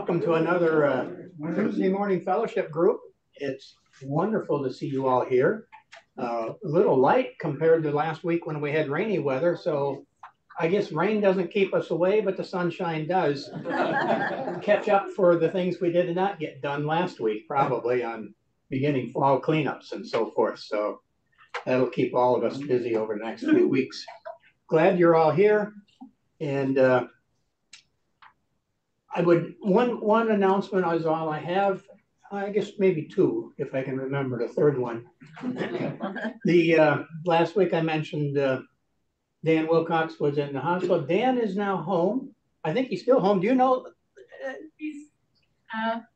welcome to another Thursday morning fellowship group. It's wonderful to see you all here. A little light compared to last week when we had rainy weather, so I guess rain doesn't keep us away, but the sunshine does. Catch up for the things we did not get done last week, probably on beginning fall cleanups and so forth. So that'll keep all of us busy over the next few weeks. Glad you're all here. And I would, one announcement is all I have. I guess maybe two, if I can remember the third one. Last week I mentioned Dan Wilcox was in the hospital. Dan is now home. I think he's still home. Do you know?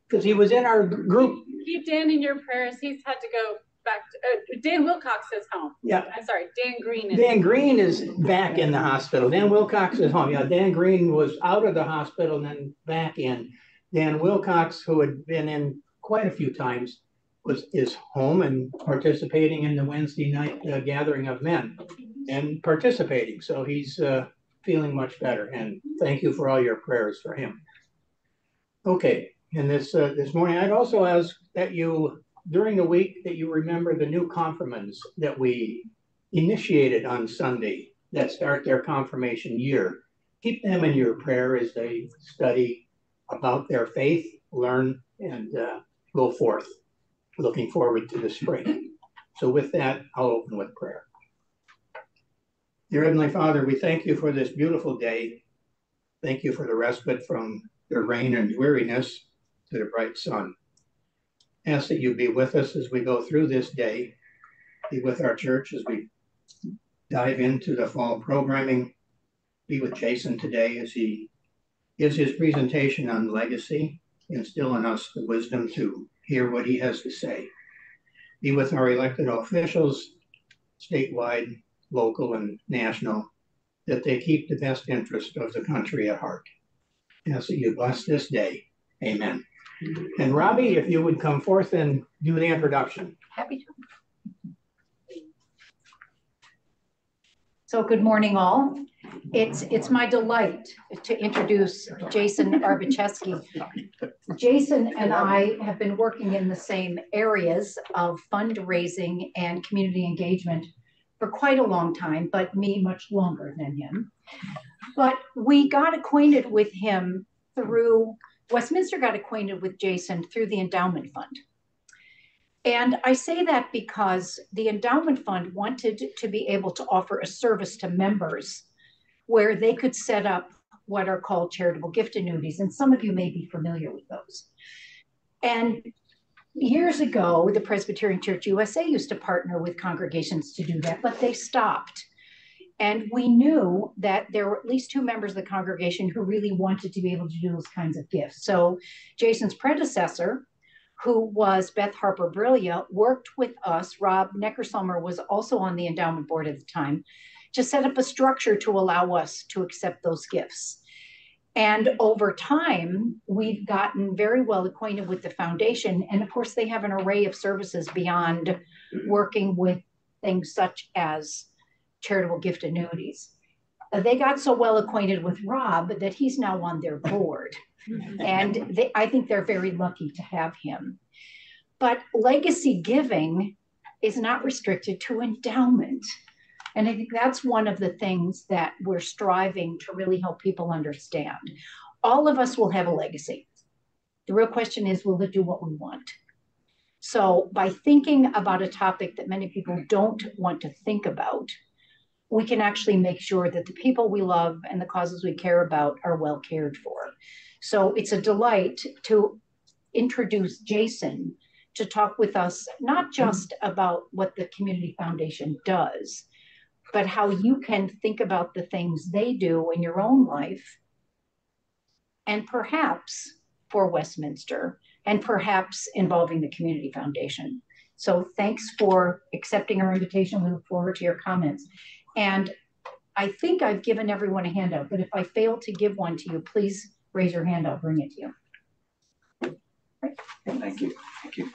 Because he was in our group. Keep Dan in your prayers. He's had to go back to, Dan Wilcox is home. Yeah. I'm sorry, Dan Green is. Dan Green is back in the hospital. Dan Wilcox is home. Yeah, Dan Green was out of the hospital and then back in. Dan Wilcox, who had been in quite a few times, is home and participating in the Wednesday night gathering of men and participating. So he's feeling much better. And thank you for all your prayers for him. Okay, and this morning, I'd also ask that you, during the week, that you remember the new confirmands that we initiated on Sunday that start their confirmation year. Keep them in your prayer as they study about their faith, learn, and go forth. Looking forward to the spring. So with that, I'll open with prayer. Dear Heavenly Father, we thank you for this beautiful day. Thank you for the respite from the rain and weariness to the bright sun. Ask that you be with us as we go through this day. Be with our church as we dive into the fall programming. Be with Jason today as he gives his presentation on legacy. Instill in us the wisdom to hear what he has to say. Be with our elected officials, statewide, local, and national, that they keep the best interest of the country at heart. Ask that you bless this day. Amen. And Robbie, if you would come forth and do the introduction. Happy to. So good morning, all. It's my delight to introduce Jason Arbucheski. Jason and I have been working in the same areas of fundraising and community engagement for quite a long time, but me much longer than him. But we got acquainted with him through, Westminster got acquainted with Jason through the Endowment Fund. And I say that because the Endowment Fund wanted to be able to offer a service to members where they could set up what are called charitable gift annuities. And some of you may be familiar with those. And years ago, the Presbyterian Church USA used to partner with congregations to do that, but they stopped. And we knew that there were at least two members of the congregation who really wanted to be able to do those kinds of gifts. So Jason's predecessor, who was Beth Harper Brilia, worked with us. Rob Neckersummer was also on the endowment board at the time, to set up a structure to allow us to accept those gifts. And over time, we've gotten very well acquainted with the foundation. And of course, they have an array of services beyond working with things such as charitable gift annuities. They got so well acquainted with Rob that he's now on their board. And I think they're very lucky to have him. But legacy giving is not restricted to endowment. And I think that's one of the things that we're striving to really help people understand. All of us will have a legacy. The real question is, will it do what we want? So by thinking about a topic that many people don't want to think about, we can actually make sure that the people we love and the causes we care about are well cared for. So it's a delight to introduce Jason to talk with us, not just about what the Community Foundation does, but how you can think about the things they do in your own life, and perhaps for Westminster, and perhaps involving the Community Foundation. So thanks for accepting our invitation. We look forward to your comments. And I think I've given everyone a handout, but if I fail to give one to you, please raise your hand, I'll bring it to you. Right. Thank you. Thank you.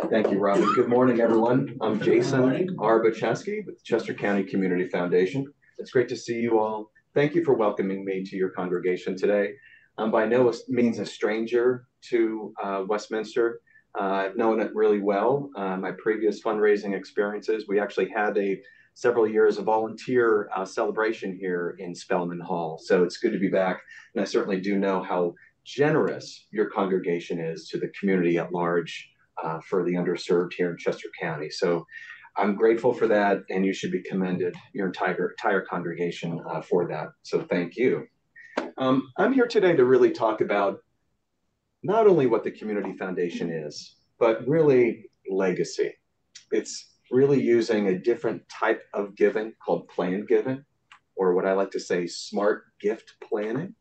Thank you, Robin. Good morning, everyone. I'm Jason Arbucheski with Chester County Community Foundation. It's great to see you all. thank you for welcoming me to your congregation today. I'm by no means a stranger to Westminster. I've known it really well. My previous fundraising experiences, we actually had several years of volunteer celebration here in Spelman Hall. So it's good to be back. And I certainly do know how generous your congregation is to the community at large for the underserved here in Chester County. So I'm grateful for that, and you should be commended, your entire congregation for that. So thank you. I'm here today to really talk about not only what the Community Foundation is, but really legacy. It's really using a different type of giving called planned giving, or what I like to say, smart gift planning,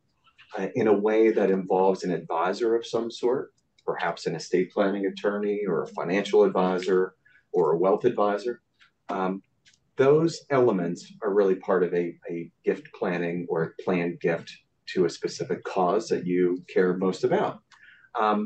in a way that involves an advisor of some sort, perhaps an estate planning attorney or a financial advisor or a wealth advisor. Those elements are really part of a gift planning or a planned gift to a specific cause that you care most about.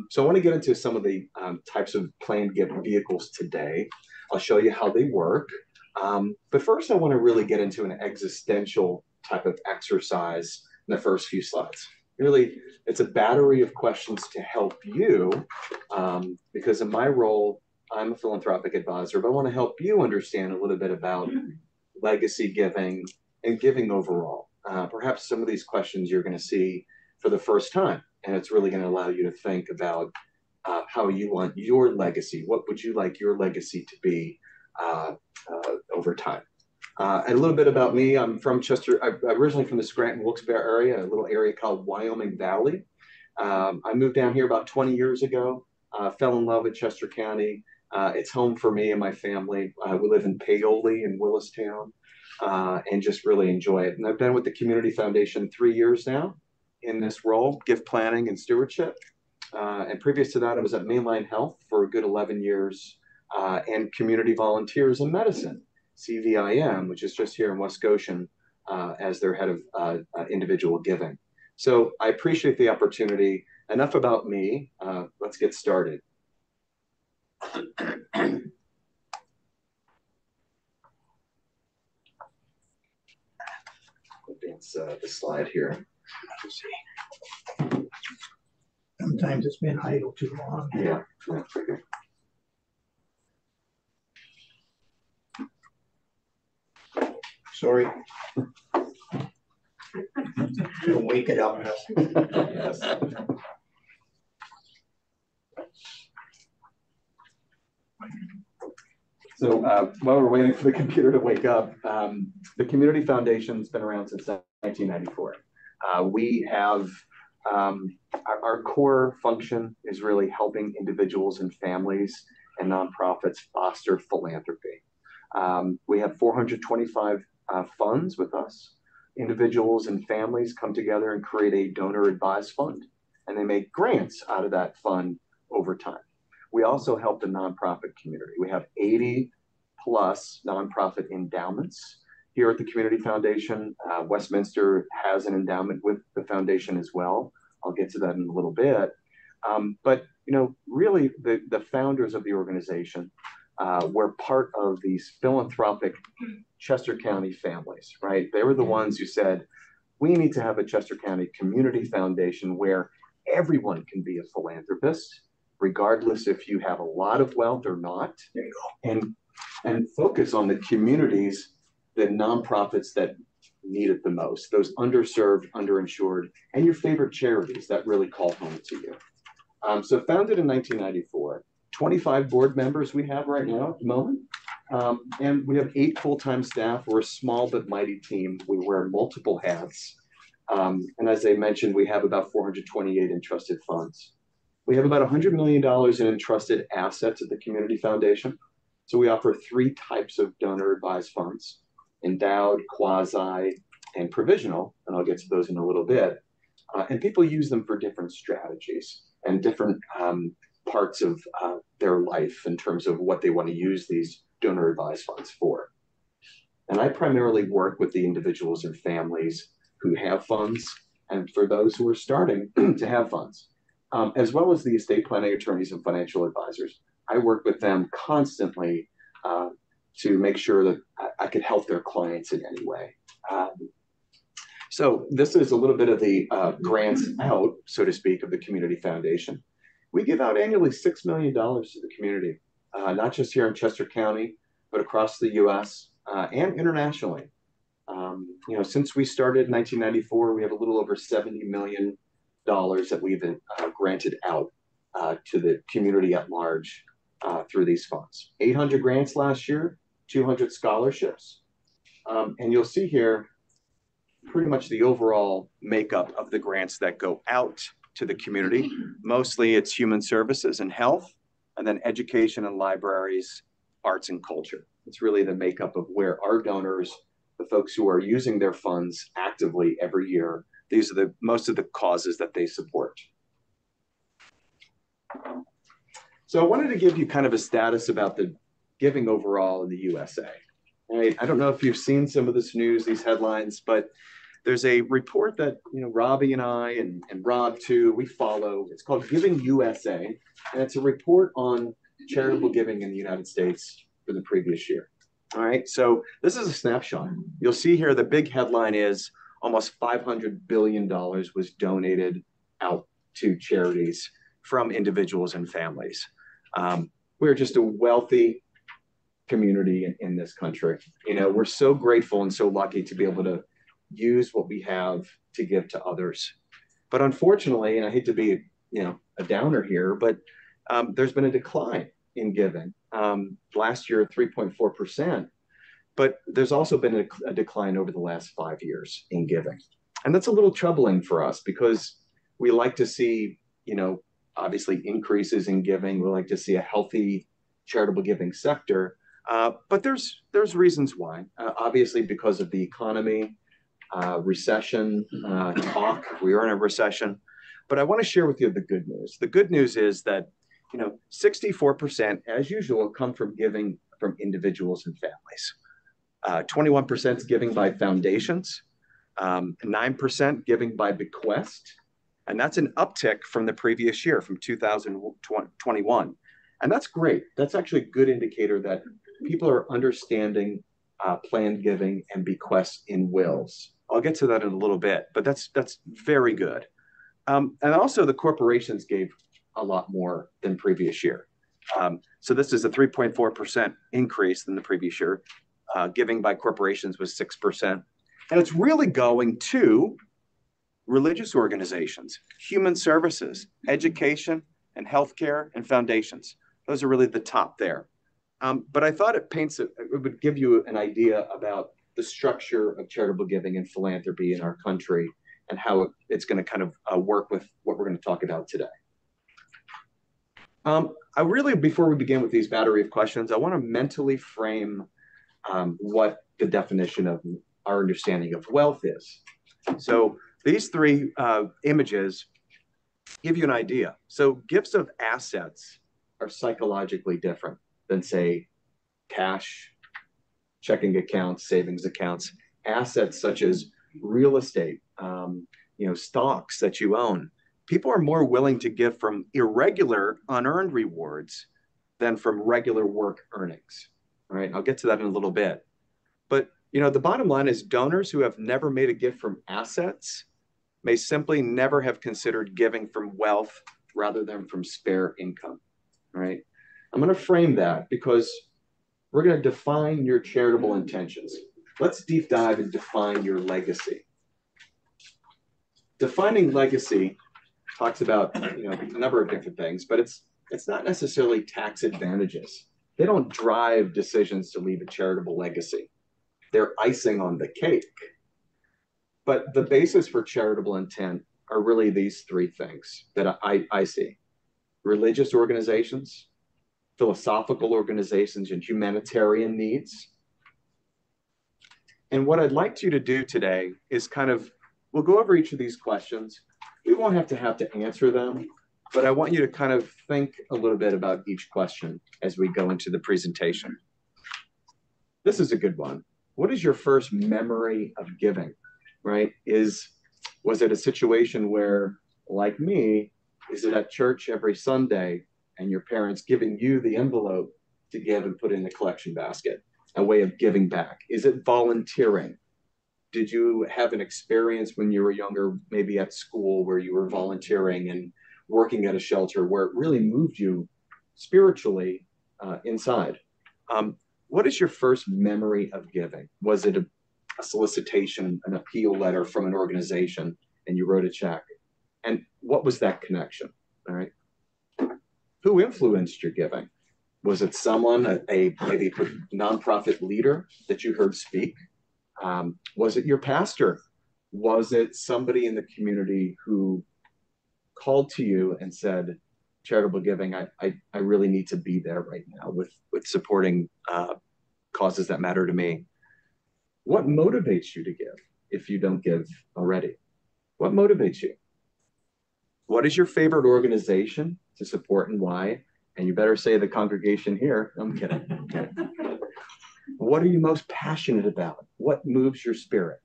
So I want to get into some of the types of planned gift vehicles today. I'll show you how they work. But first, I want to really get into an existential type of exercise in the first few slides. Really, it's a battery of questions to help you, because in my role, I'm a philanthropic advisor, but I want to help you understand a little bit about legacy giving and giving overall. Perhaps some of these questions you're going to see for the first time, and it's really going to allow you to think about how you want your legacy. What would you like your legacy to be over time? And a little bit about me. I'm from Chester. I'm originally from the Scranton Wilkes-Barre area, a little area called Wyoming Valley. I moved down here about 20 years ago, fell in love with Chester County. It's home for me and my family. We live in Paoli in Willistown, and just really enjoy it. And I've been with the Community Foundation 3 years now in this role, gift planning and stewardship. And previous to that, I was at Mainline Health for a good 11 years, and Community Volunteers in Medicine, CVIM, which is just here in West Goshen, as their head of individual giving. So I appreciate the opportunity. Enough about me. Let's get started. Advance the slide here. Sometimes it's been idle too long. Yeah. Sorry. It'll wake it up. Yes. So while we're waiting for the computer to wake up, the Community Foundation's been around since 1994. We have our core function is really helping individuals and families and nonprofits foster philanthropy. We have 425 funds with us. Individuals and families come together and create a donor advised fund, and they make grants out of that fund over time. We also help the nonprofit community. We have 80 plus nonprofit endowments here at the Community Foundation. Westminster has an endowment with the foundation as well. I'll get to that in a little bit. But you know, really the founders of the organization were part of these philanthropic Chester County families, right? They were the ones who said, we need to have a Chester County Community Foundation where everyone can be a philanthropist, regardless if you have a lot of wealth or not, and focus on the communities, the nonprofits that need it the most, those underserved, underinsured, and your favorite charities that really call home to you. So founded in 1994, 25 board members we have right now at the moment, and we have 8 full-time staff. We're a small but mighty team. We wear multiple hats. And as I mentioned, we have about 428 entrusted funds. We have about $100 million in entrusted assets at the Community Foundation. So we offer 3 types of donor advised funds: endowed, quasi, and provisional. And I'll get to those in a little bit. And people use them for different strategies and different parts of their life in terms of what they want to use these donor advised funds for. And I primarily work with the individuals and families who have funds, and for those who are starting to have funds, as well as the estate planning attorneys and financial advisors. I work with them constantly to make sure that I could help their clients in any way. So this is a little bit of the grants out, so to speak, of the Community Foundation. We give out annually $6 million to the community, not just here in Chester County, but across the U.S. And internationally. Since we started in 1994, we have a little over $70 million that we've granted out to the community at large through these funds. 800 grants last year, 200 scholarships. And you'll see here pretty much the overall makeup of the grants that go out to the community. Mostly it's human services and health, and then education and libraries, arts and culture. It's really the makeup of where our donors, the folks who are using their funds actively every year, these are most of the causes that they support. So I wanted to give you kind of a status about the giving overall in the USA. Right? I don't know if you've seen some of this news, these headlines, but there's a report that Robbie and I and Rob too, we follow. It's called Giving USA, and it's a report on charitable giving in the United States for the previous year. All right, so this is a snapshot. You'll see here the big headline is almost $500 billion was donated out to charities from individuals and families. We're just a wealthy community in this country. We're so grateful and so lucky to be able to use what we have to give to others. But unfortunately, and I hate to be a downer here, but there's been a decline in giving. Last year, 3.4%, but there's also been a decline over the last 5 years in giving. And that's a little troubling for us because we like to see, obviously increases in giving. We like to see a healthy charitable giving sector. But there's reasons why. Obviously, because of the economy, recession talk. We are in a recession. But I want to share with you the good news. The good news is that 64%, as usual, come from giving from individuals and families. 21% is giving by foundations, 9% giving by bequest, and that's an uptick from the previous year, from 2021. And that's great. That's actually a good indicator that people are understanding planned giving and bequests in wills. I'll get to that in a little bit, but that's very good. And also the corporations gave a lot more than previous year. So this is a 3.4% increase than the previous year. Giving by corporations was 6%. And it's really going to religious organizations, human services, education, and healthcare, and foundations. Those are really the top there. But I thought it would give you an idea about the structure of charitable giving and philanthropy in our country and how it's going to kind of work with what we're going to talk about today. Before we begin with these battery of questions, I want to mentally frame what the definition of our understanding of wealth is. So these three images give you an idea. So gifts of assets are psychologically different than, say, cash, checking accounts, savings accounts. Assets such as real estate, stocks that you own. People are more willing to give from irregular unearned rewards than from regular work earnings. All right, I'll get to that in a little bit. But the bottom line is donors who have never made a gift from assets may simply never have considered giving from wealth rather than from spare income. All right, I'm going to frame that because we're going to define your charitable intentions. Let's deep dive and define your legacy. Defining legacy talks about a number of different things, but it's not necessarily tax advantages. They don't drive decisions to leave a charitable legacy. They're icing on the cake. But the basis for charitable intent are really these three things that I see. Religious organizations, philosophical organizations, and humanitarian needs. And what I'd like you to do today is we'll go over each of these questions. We won't have to answer them, but I want you to kind of think a little bit about each question as we go into the presentation. This is a good one. What is your first memory of giving, right? Was it a situation where, like me, is it at church every Sunday and your parents giving you the envelope to give and put in the collection basket, a way of giving back? Is it volunteering? Did you have an experience when you were younger, maybe at school, where you were volunteering and working at a shelter where it really moved you spiritually inside? What is your first memory of giving? Was it a solicitation, an appeal letter from an organization, and you wrote a check? And what was that connection? All right. Who influenced your giving? Was it someone, maybe a nonprofit leader that you heard speak? Was it your pastor? Was it somebody in the community who called to you and said, charitable giving, I really need to be there right now with supporting causes that matter to me? What motivates you to give if you don't give already? What motivates you? What is your favorite organization to support and why? And you better say the congregation here. I'm kidding. What are you most passionate about? What moves your spirit?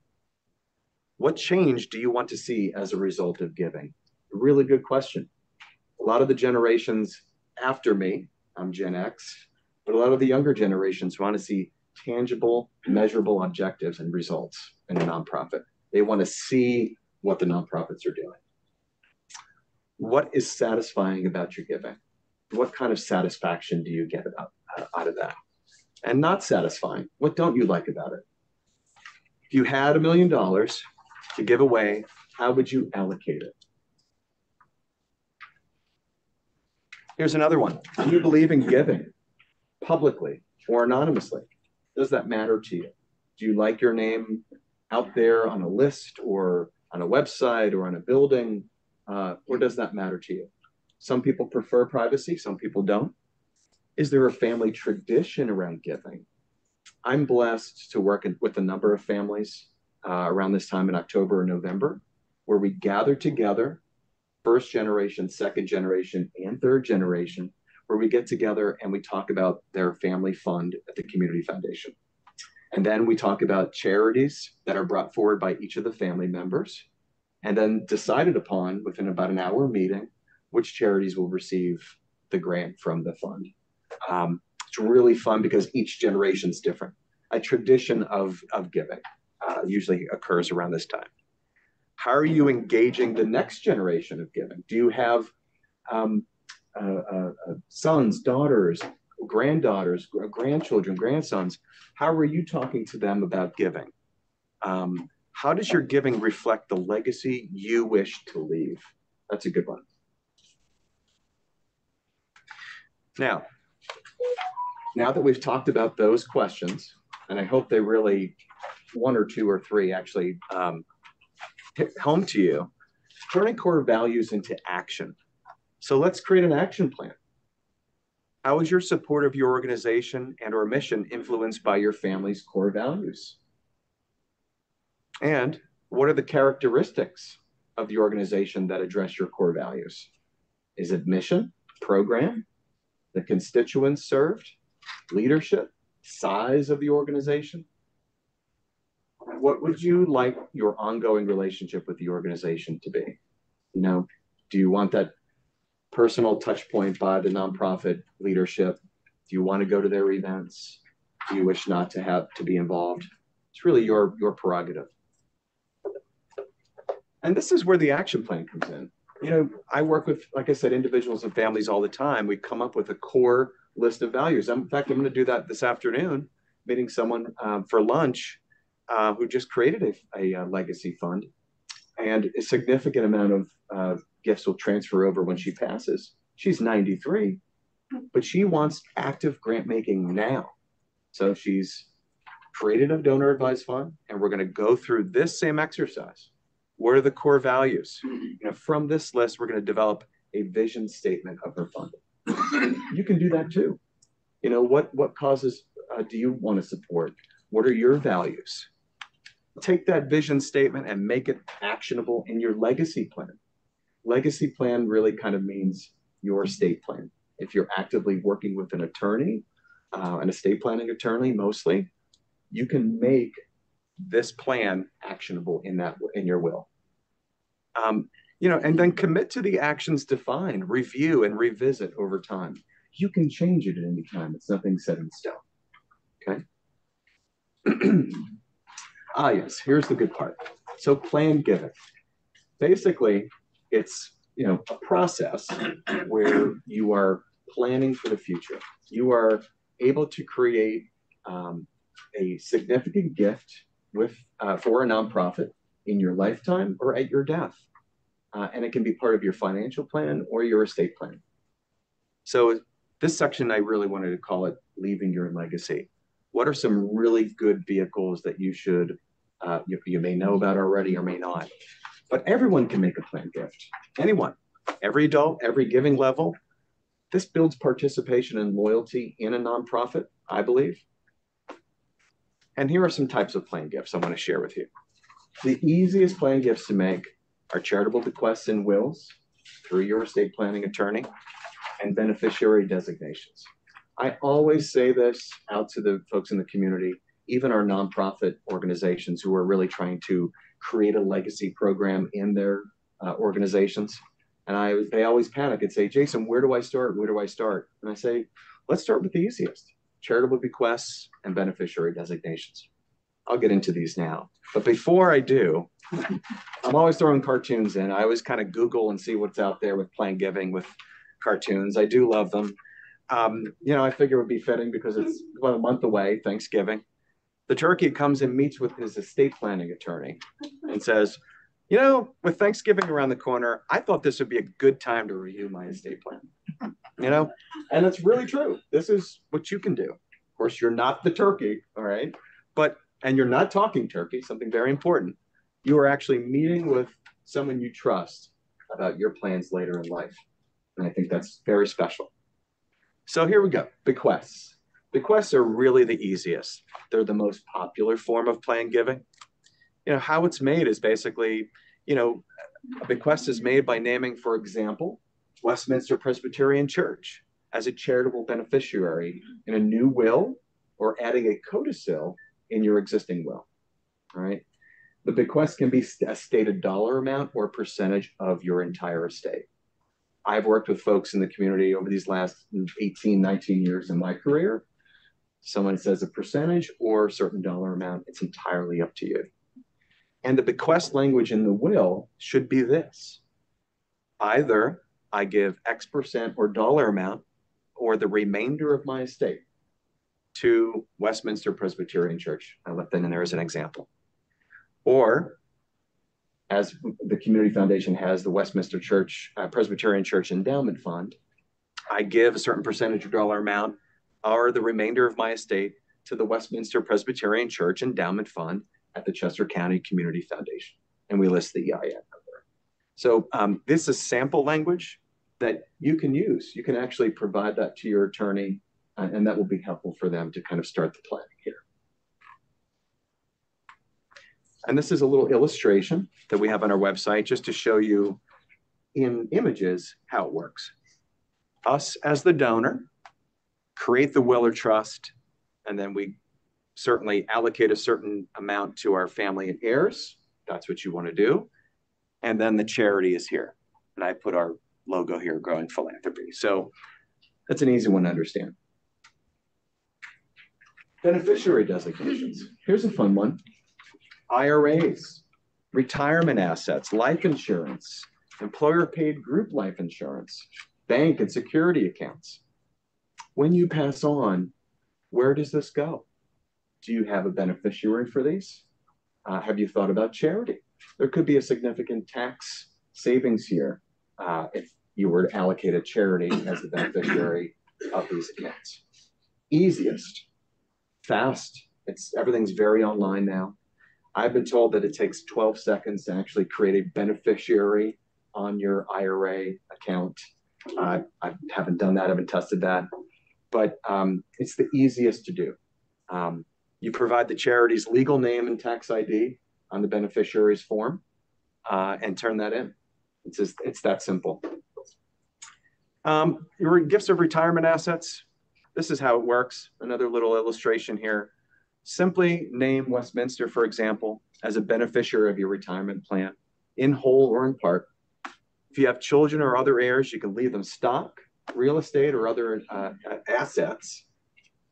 What change do you want to see as a result of giving? A really good question. A lot of the generations after me, I'm Gen X, but a lot of the younger generations want to see tangible, measurable objectives and results in a nonprofit. They want to see what the nonprofits are doing. What is satisfying about your giving? What kind of satisfaction do you get out of that? And not satisfying, what don't you like about it? If you had $1 million to give away, how would you allocate it? Here's another one. Do you believe in giving publicly or anonymously? Does that matter to you? Do you like your name out there on a list or on a website or on a building? Or does that matter to you? Some people prefer privacy, some people don't. Is there a family tradition around giving? I'm blessed to work with a number of families around this time in October or November, where we gather together, first generation, second generation, and third generation, where we get together and we talk about their family fund at the Community Foundation. And then we talk about charities that are brought forward by each of the family members, and then decided upon within about an hour meeting which charities will receive the grant from the fund. It's really fun because each generation is different. A tradition of giving usually occurs around this time. How are you engaging the next generation of giving? Do you have sons, daughters, granddaughters, grandchildren, grandsons? How are you talking to them about giving? How does your giving reflect the legacy you wish to leave? That's a good one. Now that we've talked about those questions, and I hope they really, one or two or three actually hit home to you, turning core values into action. So let's create an action plan. How is your support of your organization and or mission influenced by your family's core values? And what are the characteristics of the organization that address your core values? Is it mission, program, the constituents served, leadership, size of the organization? What would you like your ongoing relationship with the organization to be? You know, do you want that personal touch point by the nonprofit leadership? Do you want to go to their events? Do you wish not to have to be involved? It's really your prerogative. And this is where the action plan comes in. You know, I work with, like I said, individuals and families all the time. We come up with a core list of values. In fact, I'm going to do that this afternoon, meeting someone for lunch who just created a legacy fund. And a significant amount of gifts will transfer over when she passes. She's 93, but she wants active grant making now. So she's created a donor advised fund, and we're going to go through this same exercise. What are the core values? You know, from this list, we're going to develop a vision statement of her fund. You can do that too. You know, what causes do you want to support? What are your values? Take that vision statement and make it actionable in your legacy plan. Legacy plan really kind of means your estate plan. If you're actively working with an attorney, an estate planning attorney mostly, you can make this plan actionable in your will. You know, and then commit to the actions defined, review and revisit over time. You can change it at any time. It's nothing set in stone. Okay. Ah, yes, here's the good part. So plan giving. Basically, it's a process where you are planning for the future. You are able to create a significant gift for a nonprofit in your lifetime or at your death. And it can be part of your financial plan or your estate plan. So this section, I really wanted to call it Leaving Your Legacy. What are some really good vehicles that you may know about already or may not? But everyone can make a planned gift. Anyone, every adult, every giving level. This builds participation and loyalty in a nonprofit, I believe. And here are some types of planned gifts I want to share with you. The easiest planned gifts to make are charitable bequests and wills through your estate planning attorney and beneficiary designations. I always say this out to the folks in the community, even our nonprofit organizations who are really trying to create a legacy program in their organizations. And they always panic and say, Jason, where do I start? Where do I start? And I say, let's start with the easiest, charitable bequests and beneficiary designations. I'll get into these now. But before I do, I'm always throwing cartoons in. I always kind of Google and see what's out there with planned giving with cartoons. I do love them. I figure it would be fitting because it's about a month away, Thanksgiving. The turkey comes and meets with his estate planning attorney and says, with Thanksgiving around the corner, I thought this would be a good time to review my estate plan. And it's really true. This is what you can do. Of course, you're not the turkey, all right? And you're not talking turkey, something very important. You are actually meeting with someone you trust about your plans later in life. And I think that's very special. So here we go, bequests. Bequests are really the easiest. They're the most popular form of planned giving. How it's made is basically, a bequest is made by naming, for example, Westminster Presbyterian Church as a charitable beneficiary in a new will or adding a codicil in your existing will, all right? The bequest can be a stated dollar amount or percentage of your entire estate. I've worked with folks in the community over these last 18, 19 years in my career. Someone says a percentage or a certain dollar amount, it's entirely up to you. And the bequest language in the will should be this. Either I give X percent or dollar amount or the remainder of my estate to Westminster Presbyterian Church. I left that in there as an example. Or, as the Community Foundation has the Westminster Presbyterian Church Endowment Fund, I give a certain percentage or dollar amount or the remainder of my estate to the Westminster Presbyterian Church Endowment Fund at the Chester County Community Foundation. And we list the EIN number. So this is sample language that you can use. You can actually provide that to your attorney, and that will be helpful for them to kind of start the planning here. And this is a little illustration that we have on our website just to show you in images how it works. Us as the donor create the will or trust, and then we certainly allocate a certain amount to our family and heirs. That's what you want to do. And then the charity is here. And I put our logo here, Growing Philanthropy. So that's an easy one to understand. Beneficiary designations. Here's a fun one. IRAs, retirement assets, life insurance, employer-paid group life insurance, bank and security accounts. When you pass on, where does this go? Do you have a beneficiary for these? Have you thought about charity? There could be a significant tax savings here if you were to allocate a charity as the beneficiary of these accounts. Easiest, fast, everything's very online now. I've been told that it takes 12 seconds to actually create a beneficiary on your IRA account. I haven't done that, I haven't tested that, but it's the easiest to do. You provide the charity's legal name and tax ID on the beneficiary's form and turn that in. It's that simple. Your gifts of retirement assets. This is how it works. Another little illustration here. Simply name Westminster, for example, as a beneficiary of your retirement plan, in whole or in part. If you have children or other heirs, you can leave them stock, real estate, or other assets.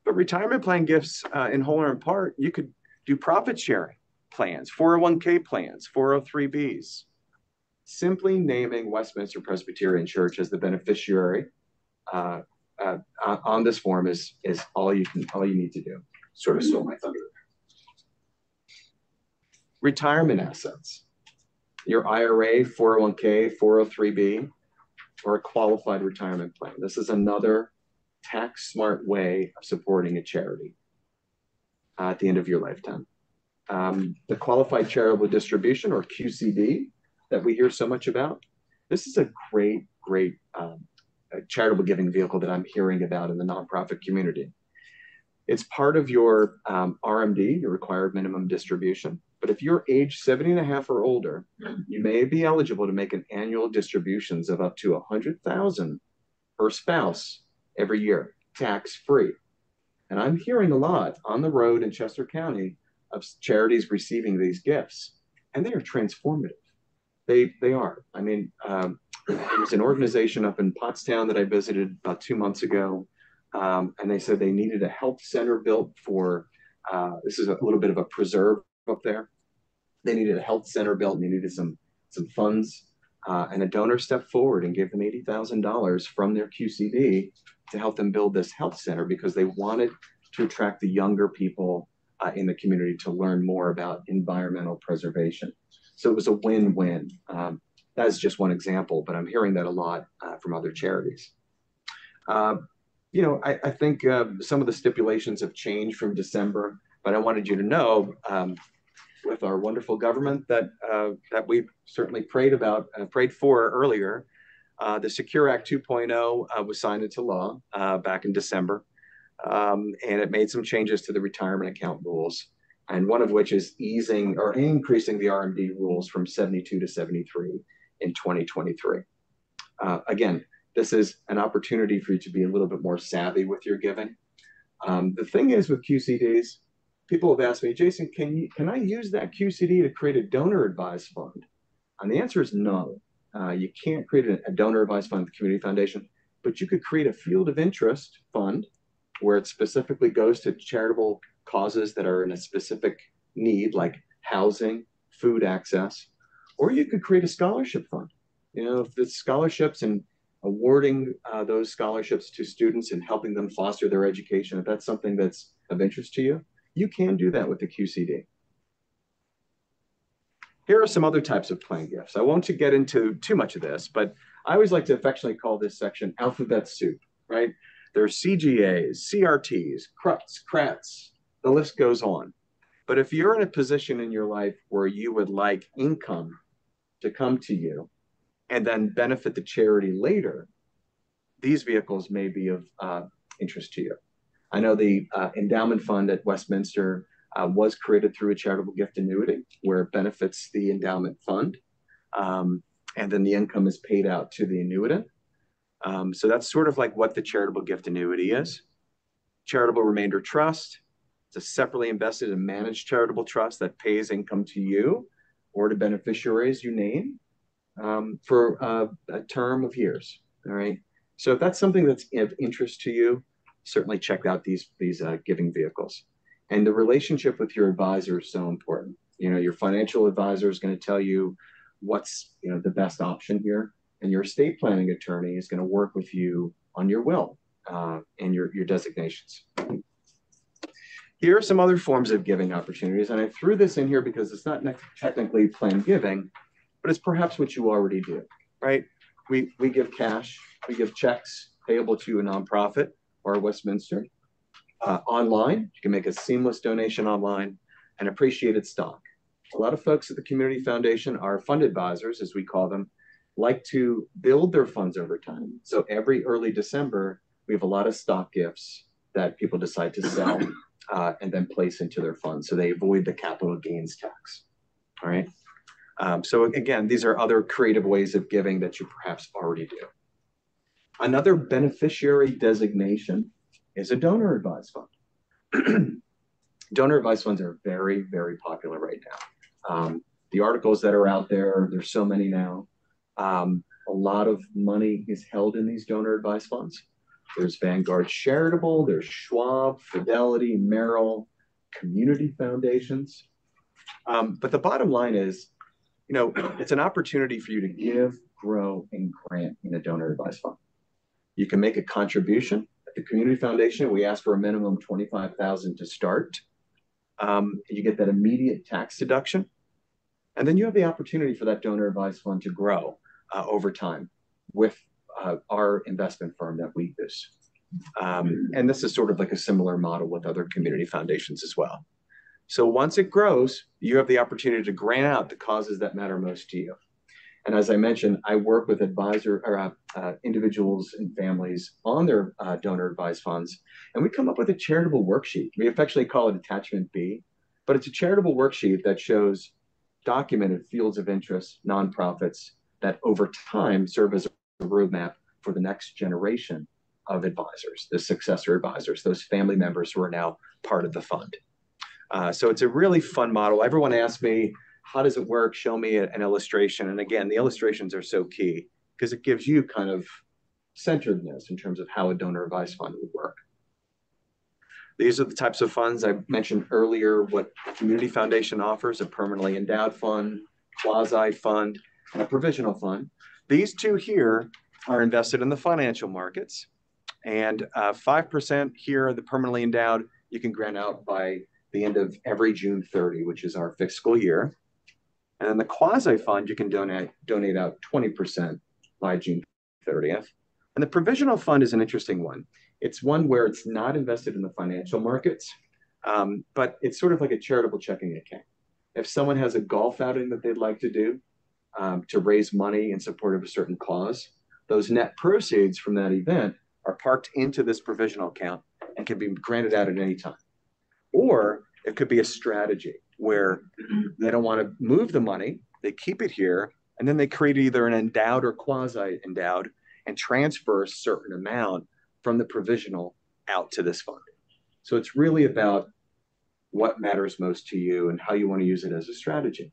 But retirement plan gifts in whole or in part, you could do profit sharing. plans, 401k plans, 403bs. Simply naming Westminster Presbyterian Church as the beneficiary on this form is all you need to do. Sort of stole my thunder. Retirement assets, your IRA, 401k, 403b, or a qualified retirement plan. This is another tax smart way of supporting a charity at the end of your lifetime. The qualified charitable distribution, or QCD, that we hear so much about. This is a great charitable giving vehicle that I'm hearing about in the nonprofit community. It's part of your RMD, your required minimum distribution. But if you're age 70 and a half or older, you may be eligible to make an annual distributions of up to $100,000 per spouse every year, tax-free. And I'm hearing a lot on the road in Chester County of charities receiving these gifts, and they are transformative. They are. I mean, there was an organization up in Pottstown that I visited about 2 months ago, and they said they needed a health center built for, this is a little bit of a preserve up there. They needed a health center built, and they needed some funds, and a donor stepped forward and gave them $80,000 from their QCD to help them build this health center because they wanted to attract the younger people in the community to learn more about environmental preservation. So it was a win-win. That is just one example, but I'm hearing that a lot from other charities. I think some of the stipulations have changed from December, but I wanted you to know with our wonderful government that we certainly prayed for earlier. The Secure Act 2.0 was signed into law back in December, and it made some changes to the retirement account rules, and one of which is easing or increasing the RMD rules from 72 to 73 in 2023. Again, this is an opportunity for you to be a little bit more savvy with your giving. The thing is with QCDs, people have asked me, Jason, can I use that QCD to create a donor advised fund? And the answer is no. You can't create a donor advised fund with the Community Foundation, but you could create a field of interest fund where it specifically goes to charitable causes that are in a specific need, like housing, food access, or you could create a scholarship fund. If it's scholarships and awarding those scholarships to students and helping them foster their education, if that's something that's of interest to you, you can do that with the QCD. Here are some other types of plan gifts. I won't get into too much of this, but I always like to affectionately call this section alphabet soup, right? There's CGAs, CRTs, CRUTs, CRATs, the list goes on. But if you're in a position in your life where you would like income to come to you and then benefit the charity later, these vehicles may be of interest to you. I know the endowment fund at Westminster was created through a charitable gift annuity where it benefits the endowment fund, and then the income is paid out to the annuitant. So that's sort of like what the charitable gift annuity is. Charitable remainder trust, it's a separately invested and managed charitable trust that pays income to you or to beneficiaries you name for a term of years. All right. So if that's something that's of interest to you, certainly check out these giving vehicles. And the relationship with your advisor is so important. Your financial advisor is going to tell you what's the best option here, and your estate planning attorney is going to work with you on your will and your designations. Here are some other forms of giving opportunities, and I threw this in here because it's not technically plan giving, but it's perhaps what you already do, right? We give cash, we give checks payable to a nonprofit or Westminster. Online, you can make a seamless donation online, and appreciated stock. A lot of folks at the Community Foundation, our fund advisors, as we call them, like to build their funds over time. So every early December, we have a lot of stock gifts that people decide to sell and then place into their funds, so they avoid the capital gains tax. All right. So again, these are other creative ways of giving that you perhaps already do. Another beneficiary designation is a donor advised fund. Donor advised funds are very, very popular right now. The articles that are out there, there's so many now. A lot of money is held in these donor advised funds. There's Vanguard Charitable, there's Schwab, Fidelity, Merrill, community foundations. But the bottom line is, it's an opportunity for you to give, grow, and grant in a donor advised fund. You can make a contribution at the community foundation. We ask for a minimum of $25,000 to start. You get that immediate tax deduction, and then you have the opportunity for that donor advised fund to grow over time with our investment firm that we use. And this is sort of like a similar model with other community foundations as well. So once it grows, you have the opportunity to grant out the causes that matter most to you. And as I mentioned, I work with individuals and families on their donor advised funds, and we come up with a charitable worksheet. We affectionately call it Attachment B, but it's a charitable worksheet that shows documented fields of interest, nonprofits that over time serve as a roadmap for the next generation of advisors, the successor advisors, those family members who are now part of the fund. So it's a really fun model. Everyone asks me, how does it work? Show me an illustration. And again, the illustrations are so key because it gives you kind of centeredness in terms of how a donor advised fund would work. These are the types of funds I mentioned earlier, what the Community Foundation offers: a permanently endowed fund, quasi fund, and a provisional fund. These two here are invested in the financial markets, and 5% here, the permanently endowed, you can grant out by the end of every June 30, which is our fiscal year. And then the quasi fund, you can donate out 20% by June 30th. And the provisional fund is an interesting one. It's one where it's not invested in the financial markets, but it's sort of like a charitable checking account. If someone has a golf outing that they'd like to do to raise money in support of a certain cause, those net proceeds from that event are parked into this provisional account and can be granted out at any time. Or it could be a strategy where they don't want to move the money, they keep it here, and then they create either an endowed or quasi-endowed and transfer a certain amount from the provisional out to this fund. So it's really about what matters most to you and how you want to use it as a strategy.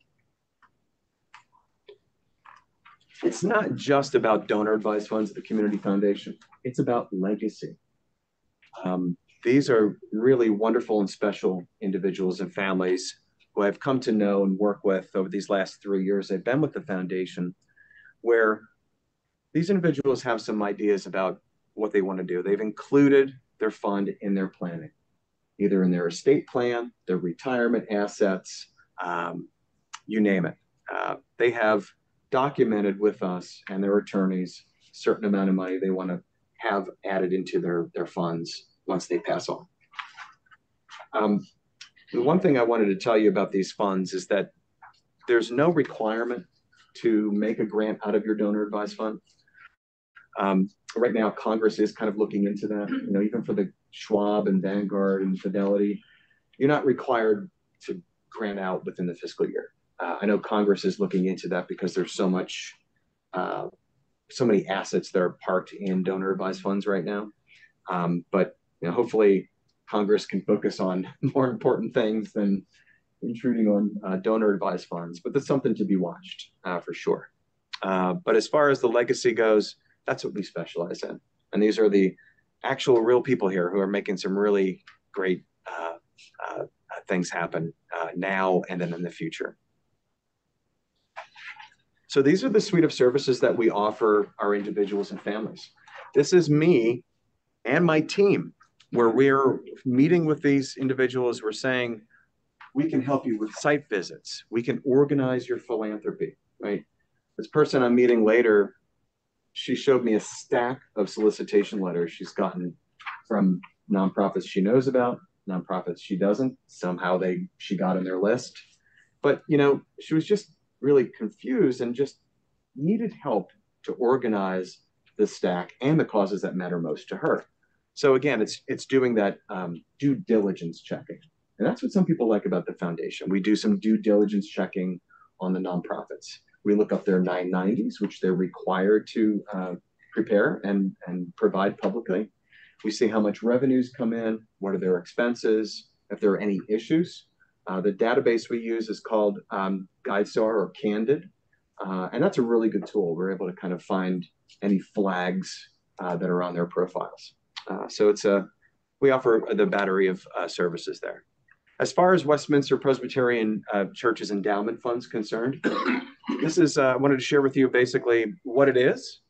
It's not just about donor advised funds at the Community Foundation. It's about legacy. These are really wonderful and special individuals and families who I've come to know and work with over these last 3 years. I've been with the foundation, where these individuals have some ideas about what they want to do. They've included their fund in their planning, either in their estate plan, their retirement assets, you name it. They have documented with us and their attorneys a certain amount of money they want to have added into their funds once they pass on. The one thing I wanted to tell you about these funds is that there's no requirement to make a grant out of your donor advised fund. Right now, Congress is kind of looking into that. Even for the Schwab and Vanguard and Fidelity, you're not required to grant out within the fiscal year. I know Congress is looking into that because there's so many assets that are parked in donor advised funds right now. But hopefully Congress can focus on more important things than intruding on donor advised funds. But that's something to be watched for sure. But as far as the legacy goes, that's what we specialize in. And these are the actual real people here who are making some really great things happen now and then in the future. So these are the suite of services that we offer our individuals and families. This is me and my team, where we're meeting with these individuals. We're saying, we can help you with site visits. We can organize your philanthropy, right? This person I'm meeting later, she showed me a stack of solicitation letters she's gotten from nonprofits she knows about, nonprofits she doesn't. Somehow she got on their list. But, she was just really confused and just needed help to organize the stack and the causes that matter most to her. So again, it's doing that due diligence checking. And that's what some people like about the foundation. We do some due diligence checking on the nonprofits. We look up their 990s, which they're required to prepare and provide publicly. We see how much revenues come in, what are their expenses, if there are any issues. The database we use is called GuideStar or Candid. And that's a really good tool. We're able to kind of find any flags that are on their profiles. So we offer the battery of services there. As far as Westminster Presbyterian Church's endowment fund's concerned, this is, I wanted to share with you basically what it is.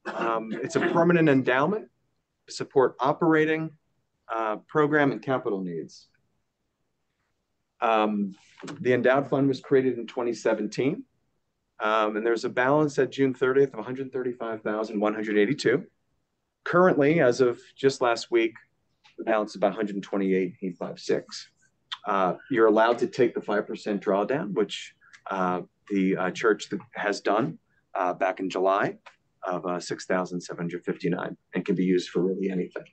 It's a permanent endowment to support operating, program, and capital needs. The endowed fund was created in 2017, and there's a balance at June 30th of $135,182. Currently, as of just last week, the balance is about $128,856. You're allowed to take the 5% drawdown, which the church has done back in July of $6,759, and can be used for really anything.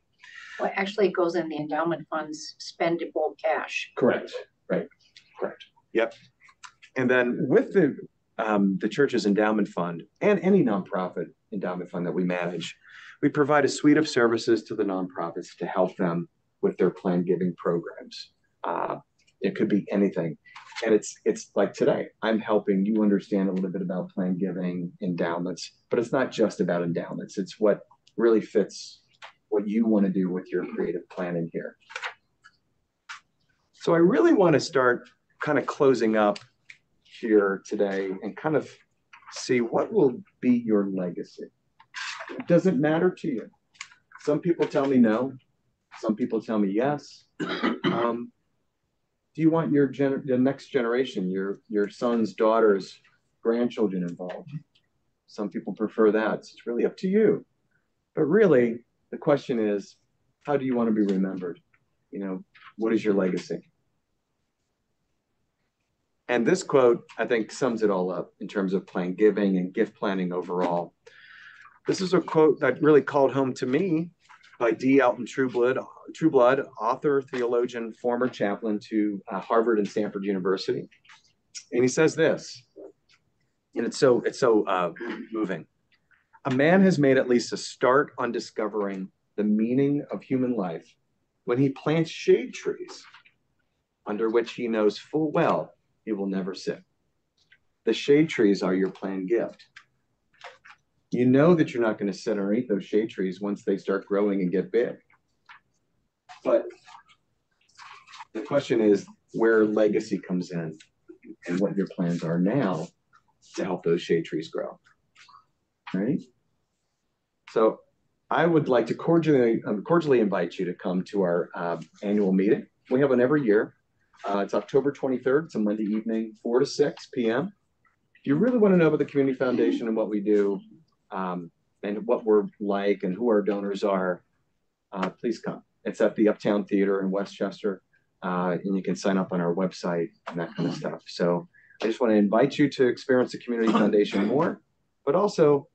Well, actually, it goes in the endowment fund's spendable cash. Correct. Right. Correct. Yep. And then with the church's endowment fund and any nonprofit endowment fund that we manage, we provide a suite of services to the nonprofits to help them with their planned giving programs. It could be anything. And it's like today, I'm helping you understand a little bit about planned giving, endowments, but it's not just about endowments. It's what really fits what you want to do with your creative planning here. So I really want to start kind of closing up here today and kind of see what will be your legacy. Does it matter to you? Some people tell me no. Some people tell me yes. Do you want the next generation, your sons, daughters, grandchildren involved? Some people prefer that. So it's really up to you. But really, the question is, how do you want to be remembered? You know, what is your legacy? And this quote, I think, sums it all up in terms of planned giving and gift planning overall. This is a quote that really called home to me by D. Alton Trueblood, author, theologian, former chaplain to Harvard and Stanford University. And he says this, and it's so moving. A man has made at least a start on discovering the meaning of human life when he plants shade trees under which he knows full well he will never sit. The shade trees are your planned gift. You know that you're not going to sit underneath those shade trees once they start growing and get big. But the question is where legacy comes in and what your plans are now to help those shade trees grow. Right? So I would like to cordially invite you to come to our annual meeting. We have one every year. It's October 23rd. It's a Monday evening, 4 to 6 p.m. If you really want to know about the Community Foundation and what we do, and what we're like and who our donors are, please come. It's at the Uptown Theater in Westchester, and you can sign up on our website and that kind of stuff. So I just want to invite you to experience the Community Foundation more, but also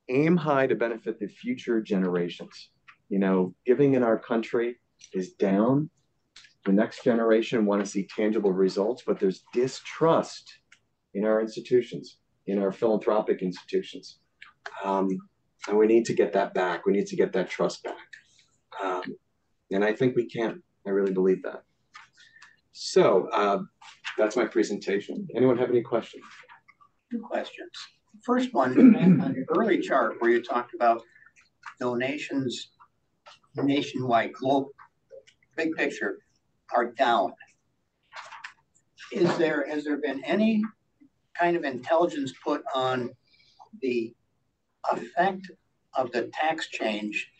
aim high to benefit the future generations. You know, giving in our country is down. The next generation want to see tangible results, but there's distrust in our institutions, in our philanthropic institutions. And we need to get that back. We need to get that trust back. And I think we can. I really believe that. So that's my presentation. Anyone have any questions? Two questions. First one, on the early chart where you talked about donations nationwide, global, big picture, are down. Has there been any kind of intelligence put on the effect of the tax change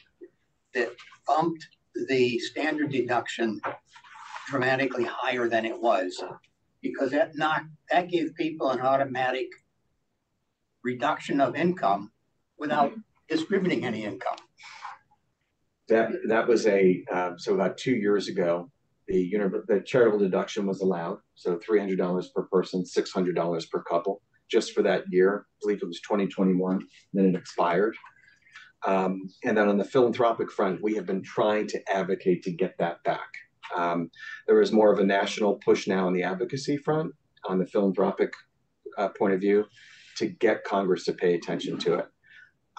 that bumped the standard deduction dramatically higher than it was? Because that gave people an automatic reduction of income without distributing any income. That was so about 2 years ago, the charitable deduction was allowed. So $300 per person, $600 per couple, just for that year. I believe it was 2021, then it expired. And then on the philanthropic front, we have been trying to advocate to get that back. There is more of a national push now on the advocacy front, on the philanthropic point of view, to get Congress to pay attention to it.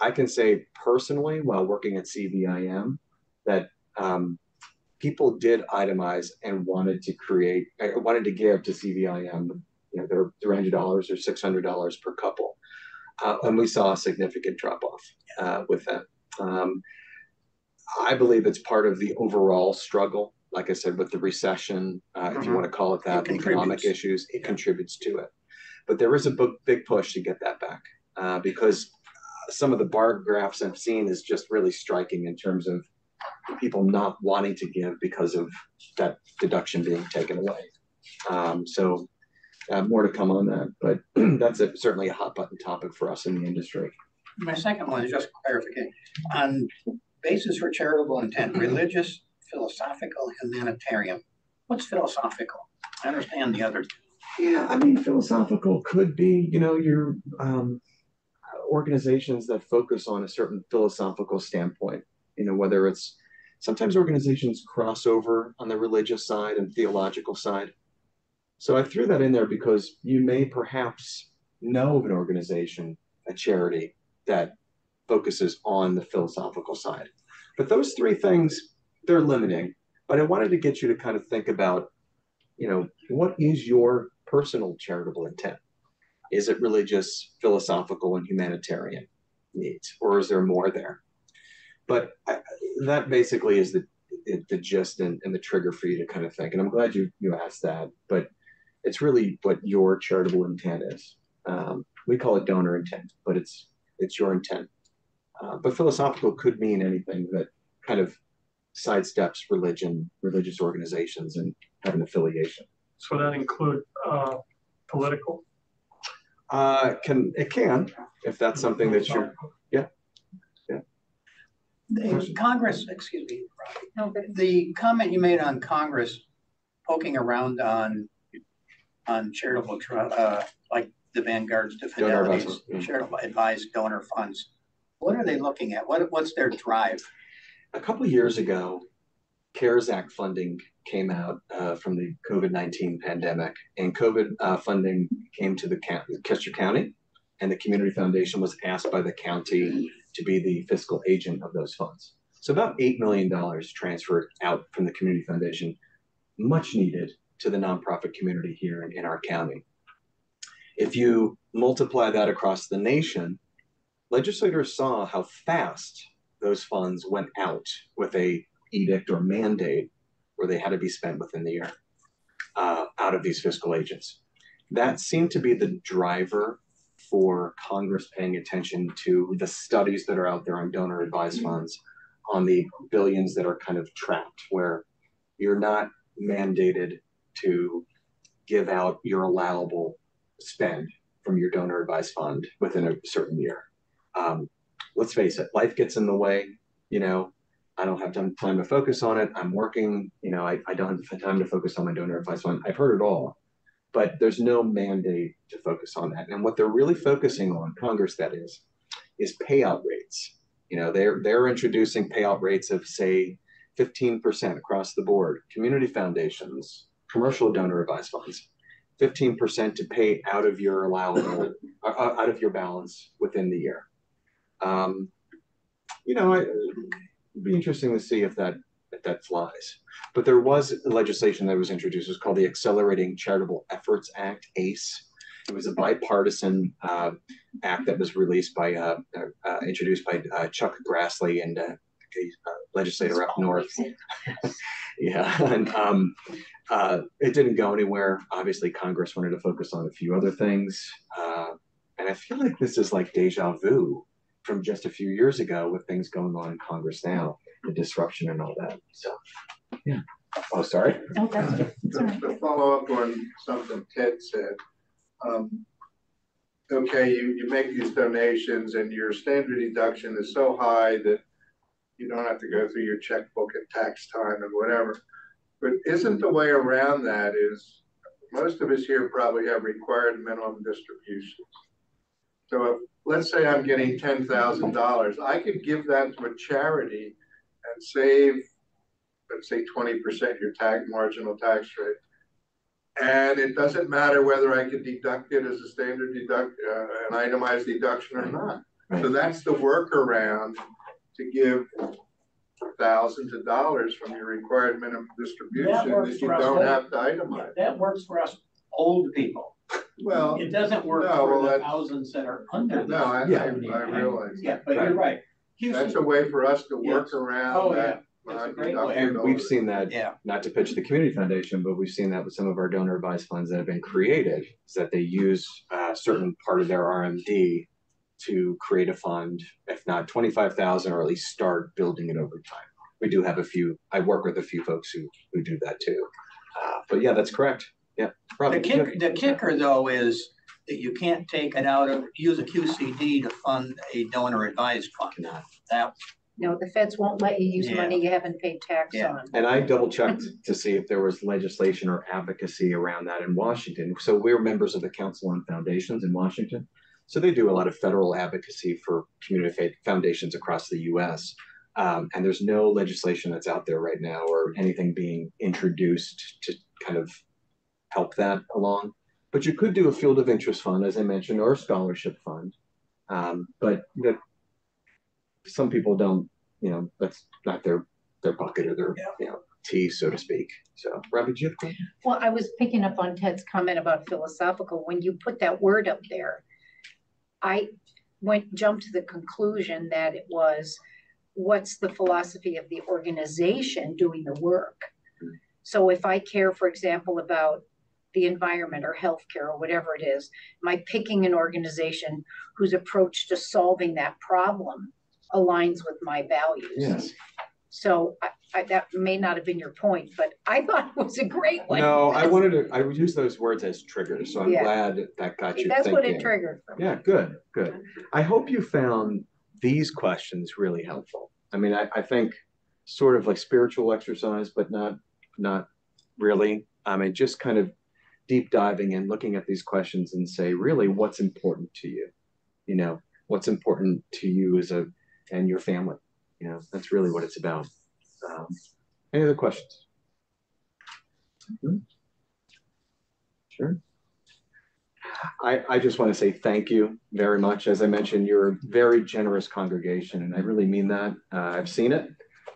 I can say personally, while working at CVIM, that people did itemize and wanted to give to CVIM, you know, their $300 or $600 per couple. And we saw a significant drop off with that. I believe it's part of the overall struggle like I said, with the recession, if you want to call it that, the economic issues, it contributes to it. But there is a big push to get that back because some of the bar graphs I've seen is just really striking in terms of people not wanting to give because of that deduction being taken away. So more to come on that, but that's certainly a hot button topic for us in the industry. My second one is just clarification. On basis for charitable intent, religious, philosophical, humanitarian. What's philosophical? I understand the other two. Yeah, I mean, philosophical could be, your organizations that focus on a certain philosophical standpoint, whether it's sometimes organizations cross over on the religious side and theological side. So I threw that in there because you may perhaps know of an organization, a charity that focuses on the philosophical side. But those three things, they're limiting. But I wanted to get you to kind of think about, what is your personal charitable intent? Is it religious, philosophical, and humanitarian needs, or is there more there? But that basically is the gist and the trigger for you to kind of think. And I'm glad you asked that, but it's really what your charitable intent is. We call it donor intent, but it's your intent. But philosophical could mean anything that kind of sidesteps religious organizations, and have an affiliation. So that include political? It can, if that's something that you're, yeah. Congress, excuse me, No, but the comment you made on Congress poking around on charitable, like the Vanguards to Fidelities, charitable advised donor funds. What are they looking at? What's their drive? A couple of years ago, CARES Act funding came out from the COVID-19 pandemic, and COVID funding came to the Chester County, and the Community Foundation was asked by the county to be the fiscal agent of those funds. So about $8 million transferred out from the Community Foundation, much needed to the nonprofit community here in our county. If you multiply that across the nation, legislators saw how fast those funds went out with a edict or mandate where they had to be spent within the year out of these fiscal agents. That seemed to be the driver for Congress paying attention to the studies that are out there on donor advised funds, on the billions that are kind of trapped, where you're not mandated to give out your allowable spend from your donor advised fund within a certain year. Let's face it, life gets in the way. I don't have time to focus on it. I'm working, I don't have time to focus on my donor advised fund. I've heard it all, but there's no mandate to focus on that. And what they're really focusing on, Congress that is payout rates. They're introducing payout rates of, say, 15% across the board. Community foundations, commercial donor advised funds, 15% to pay out of your allowable, out of your balance within the year. It'd be interesting to see if that flies. But there was legislation that was introduced. It was called the Accelerating Charitable Efforts Act, ACE. It was a bipartisan act that was introduced by Chuck Grassley and a legislator up north. Yeah, and it didn't go anywhere. Obviously, Congress wanted to focus on a few other things. And I feel like this is like deja vu from just a few years ago with things going on in Congress now, the disruption and all that. So, yeah. Oh, sorry. Oh, that's right. To follow up on something Ted said, okay, you make these donations and your standard deduction is so high that you don't have to go through your checkbook at tax time and whatever. But isn't the way around that is most of us here probably have required minimum distributions. So if, let's say I'm getting $10,000, I could give that to a charity and save, let's say 20% your marginal tax rate. And it doesn't matter whether I could deduct it as a standard an itemized deduction or not. Right. So that's the workaround to give thousands of dollars from your required minimum distribution that you don't have to itemize. That works for us old people. Well, It doesn't work no, for well, the thousands that are under. I realize. Yeah, but you're right. That's a way for us to work around Oh, that And we've seen that, Yeah. not to pitch the community foundation, but we've seen that with some of our donor advised funds that have been created, is that they use a certain part of their RMD to create a fund, if not 25,000, or at least start building it over time. We do have a few, I work with a few folks who do that too. But yeah, that's correct. Yeah. The kicker though is that you can't take it out of, use a QCD to fund a donor advised fund. That, No, the feds won't let you use Yeah. money you haven't paid tax Yeah. on. And I double checked to see if there was legislation or advocacy around that in Washington. So we're members of the Council on Foundations in Washington. So they do a lot of federal advocacy for community faith foundations across the US. And there's no legislation that's out there right now or anything being introduced to kind of help that along. But you could do a field of interest fund, as I mentioned, or a scholarship fund. But that some people don't, that's not their bucket or their tea, so to speak. So, Robbie, do you have a question? Well, I was picking up on Ted's comment about philosophical. When you put that word up there, I jumped to the conclusion that it was, what's the philosophy of the organization doing the work? So if I care, for example, about the environment or healthcare or whatever it is, am I picking an organization whose approach to solving that problem aligns with my values? Yes. So that may not have been your point, but I thought it was a great one. No, I would use those words as triggers. So I'm glad that got you That's thinking. what it triggered for me. Yeah, good. I hope you found these questions really helpful. I mean, I think sort of like spiritual exercise, but not really. I mean, just kind of deep diving and looking at these questions and say, really, what's important to you? What's important to you and your family? That's really what it's about. Any other questions? Sure. I just want to say thank you very much. As I mentioned, you're a very generous congregation, and I really mean that. I've seen it,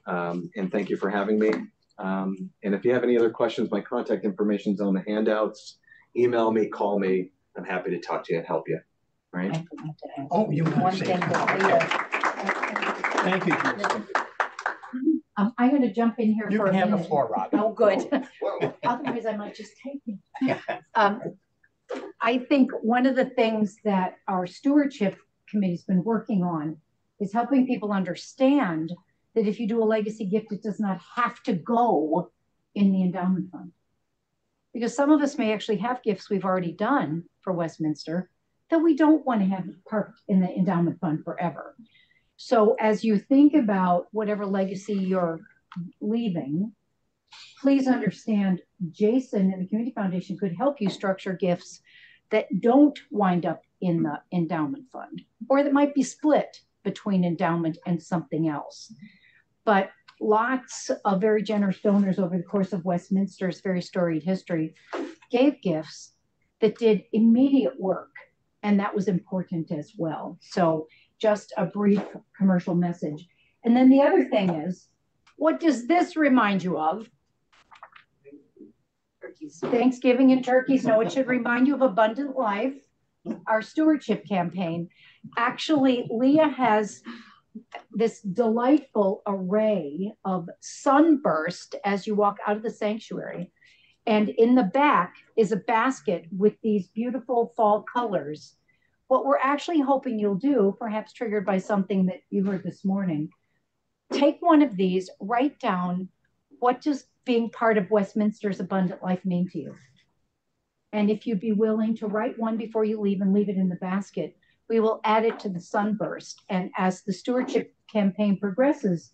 and thank you for having me. And if you have any other questions, my contact information is on the handouts. Email me, call me. I'm happy to talk to you and help you. All right. oh, you One want to thing say. that Thank you, Jason. I'm going to jump in here You for a can have the minute. floor, Rob. Oh, good. Otherwise, I might just take it. I think one of the things that our stewardship committee's been working on is helping people understand that if you do a legacy gift, it does not have to go in the endowment fund. Because some of us may actually have gifts we've already done for Westminster that we don't want to have parked in the endowment fund forever. So as you think about whatever legacy you're leaving, please understand Jason and the Community Foundation could help you structure gifts that don't wind up in the endowment fund, or that might be split between endowment and something else. But lots of very generous donors over the course of Westminster's very storied history gave gifts that did immediate work, and that was important as well. So just a brief commercial message. And then the other thing is, what does this remind you of? Thanksgiving and turkeys. No, it should remind you of Abundant Life, our stewardship campaign. Actually, Leah has this delightful array of sunburst as you walk out of the sanctuary. And in the back is a basket with these beautiful fall colors. What we're actually hoping you'll do, perhaps triggered by something that you heard this morning, take one of these, write down, what does being part of Westminster's Abundant Life mean to you? And if you'd be willing to write one before you leave and leave it in the basket, we will add it to the sunburst. And as the stewardship campaign progresses,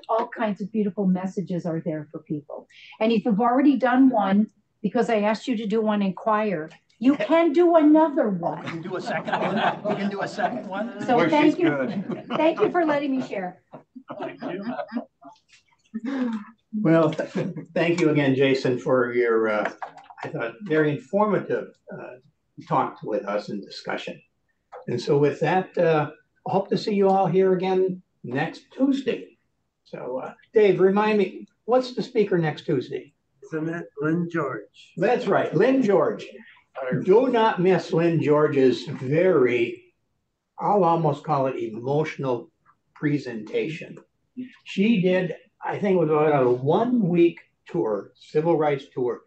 all kinds of beautiful messages are there for people. And if you've already done one, because I asked you to do one in choir, you can do another one. We can do a second one. We can do a second one. So thank you. Thank you for letting me share. Thank you. Well, thank you again, Jason, for your, I thought, very informative talk with us and discussion. And so with that, I hope to see you all here again next Tuesday. So Dave, remind me, what's the speaker next Tuesday? Isn't it Lynn George? That's right, Lynn George. Do not miss Lynn George's very, I'll almost call it emotional presentation. She did, I think it was about a 1 week tour, civil rights tour,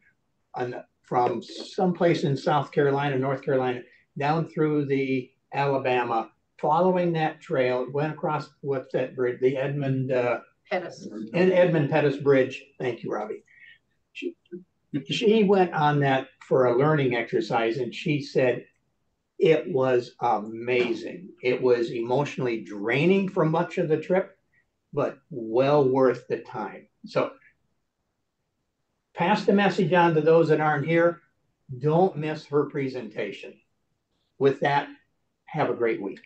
from someplace in South Carolina, North Carolina, down through the Alabama, following that trail, went across, what's that bridge, the Edmund Pettus Bridge. Thank you, Robbie. She went on that for a learning exercise, and she said it was amazing. It was emotionally draining for much of the trip, but well worth the time. So pass the message on to those that aren't here. Don't miss her presentation. With that, have a great week.